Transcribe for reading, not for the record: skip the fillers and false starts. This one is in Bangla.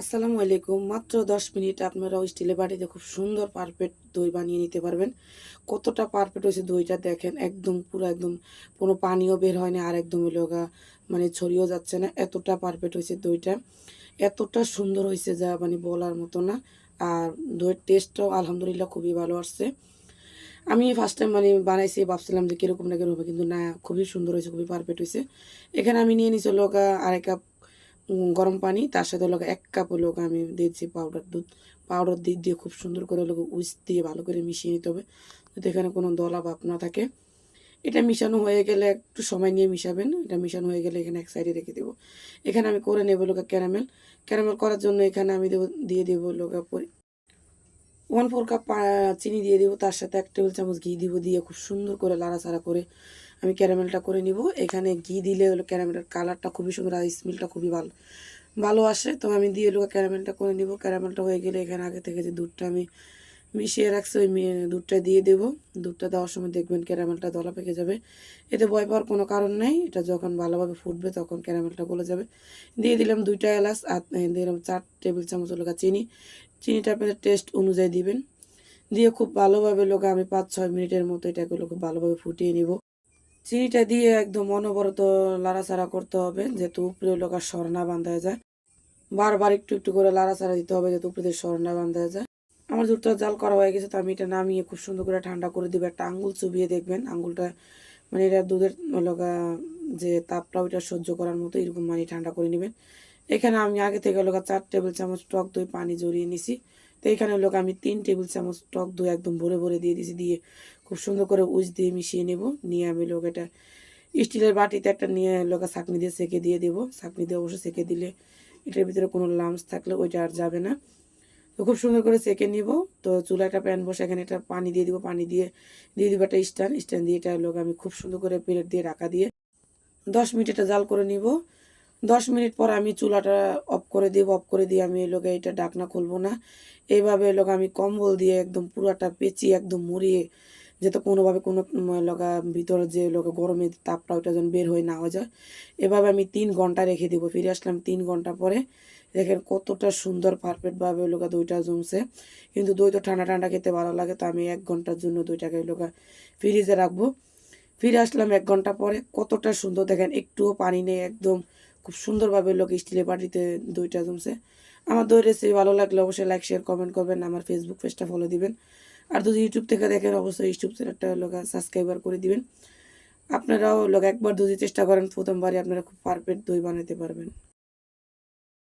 আসসালামু আলাইকুম। মাত্র ১০ মিনিট আপনারা স্টিলের বাটিতে খুব সুন্দর পারফেক্ট দই বানিয়ে নিতে পারবেন। কতটা পারফেক্ট হয়েছে দইটা দেখেন। একদম পুরো একদম কোনো পানিও বের হয় না আর একদম হলো মানে ছড়িয়েও যাচ্ছে না। এতটা পারফেক্ট হয়েছে দইটা। এতটা সুন্দর হয়েছে যা মানে বলার মতো না। আর দইয়ের টেস্টটাও আলহামদুলিল্লাহ খুবই ভালো আসছে। আমি ফার্স্ট টাইম মানে বানাইছি ভাবছিলাম যে কিরকম না কিরকম হবে, কিন্তু না, খুবই সুন্দর হয়েছে, খুবই পারফেক্ট হয়েছে। এখানে আমি নিয়ে নিছি হলো আড়াই কাপ গরম পানি, তার সাথে হলো ১ কাপ হলো আমি দিয়েছি পাউডার দুধ। পাউডার দিয়ে দিয়ে খুব সুন্দর করে হলো উইস্ক দিয়ে ভালো করে মিশিয়ে নিতে হবে, যাতে এখানে কোনো দলা ভাব না থাকে। এটা মিশানো হয়ে গেলে একটু সময় নিয়ে মিশাবেন। এটা মিশানো হয়ে গেলে এখানে এক সাইডে রেখে দেবো। এখানে আমি করে নেবো ক্যারামেল। ক্যারামেল করার জন্য এখানে আমি দিয়ে দেবো 1/4 কাপ চিনি দিয়ে দিব, তার সাথে 1 টেবিল চামচ ঘি দিব, দিয়ে খুব সুন্দর করে লাড়াচাড়া করে আমি ক্যারামেলটা করে নিব। এখানে ঘি দিলে হলো ক্যারামেলের কালারটা খুবই সুন্দর আর স্মেলটা খুবই ভালো ভালো আসে। তো আমি দিয়ে ক্যারামেলটা করে নিব। ক্যারামেলটা হয়ে গেলে এখানে আগে থেকে যে দুধটা আমি মিশিয়ে রাখছি ওই দুধটা দিয়ে দেব। দুধটা দেওয়ার সময় দেখবেন ক্যারামেলটা দলা পেকে যাবে। এতে ভয় পাওয়ার কোনো কারণ নেই। এটা যখন ভালোভাবে ফুটবে তখন ক্যারামেলটা গলে যাবে। দিয়ে দিলাম 2টা এলাচ আর দিলাম 4 টেবিল চামচ চিনি। চিনিটা আপনাদের টেস্ট অনুযায়ী দিবেন। দিয়ে খুব ভালোভাবে আমি ৫-৬ মিনিটের মতো এটাকে খুব ভালোভাবে ফুটিয়ে নিব। চিনিটা দিয়ে একদম অনবরত লাড়াচাড়া করতে হবে, যেহেতু উপরে সর না বাঁধা যায়। বারবার একটু একটু করে লাড়াচাড়া দিতে হবে, যাতে উপরে দিয়ে সর না বাঁধা যায়। আমার দুধটা জাল করা হয়ে গেছে, তো আমি এটা নামিয়ে খুব সুন্দর করে ঠান্ডা করে দিব। একটা আঙ্গুল চুবিয়ে দেখবেন আঙ্গুলটা মানে এটা দুধের যে তাপটা ওইটা সহ্য করার মতো এরকম মানে ঠান্ডা করে নেবেন। এখানে আমি আগে থেকে 4 টেবিল চামচ টক দই পানি জড়িয়ে নিছি। তো এখানে আমি 3 টেবিল চামচ টক দই একদম ভরে ভরে দিয়ে দিছি। দিয়ে খুব সুন্দর করে উইচ দিয়ে মিশিয়ে নেব। নিয়ে আমি এটা স্টিলের বাটিতে একটা নিয়ে ছাঁকনি দিয়ে সেঁকে দিয়ে দেবো। ছাঁকনি দিয়ে অবশ্যই সেঁকে দিলে এটার ভিতরে কোনো লামস থাকলে ওইটা আর যাবে না। তো খুব সুন্দর করে সেঁকে নিব। তো চুলা একটা প্যান বসে এখানে একটা পানি দিয়ে দিব। পানি দিয়ে দিব একটা স্ট্যান্ড দিয়ে এটা আমি খুব সুন্দর করে প্লেট দিয়ে ঢাকা দিয়ে 10 মিনিট এটা জাল করে নিব। 10 মিনিট পর আমি চুলাটা অফ করে দিব। অফ করে দিয়ে আমি এটা ঢাকনা খুলবো না। এইভাবে আমি কম্বল দিয়ে একদম পুরাটা পেঁচিয়ে একদম মুড়িয়ে, যাতে কোনোভাবে কোনো ভিতরে যে গরমের তাপটা ওইটা যেন বের হয়ে না হয়ে যায়। এভাবে আমি 3 ঘন্টা রেখে দিব। ফিরে আসলাম 3 ঘন্টা পরে। দেখেন কতটা সুন্দর পারফেক্টভাবে দইটা জমছে। কিন্তু দই তো ঠান্ডা ঠান্ডা খেতে ভালো লাগে, তো আমি 1 ঘন্টার জন্য দইটাকে ফ্রিজে রাখবো। ফিরে আসলাম 1 ঘন্টা পরে। কতটা সুন্দর দেখেন, একটুও পানি নেই, একদম খুব সুন্দরভাবে স্টিলের বাটিতে দইটা জমছে। আমার দই রেসিপি ভালো লাগলে অবশ্যই লাইক শেয়ার কমেন্ট করবেন। আমার ফেসবুক পেজটা ফলো দিবেন। আর যদি ইউটিউব থেকে দেখেন অবশ্যই ইউটিউব চ্যানেলটা সাবস্ক্রাইবার করে দিবেন। আপনারাও একবার যদি চেষ্টা করেন প্রথমবারই আপনারা খুব পারফেক্ট দই বানাতে পারবেন।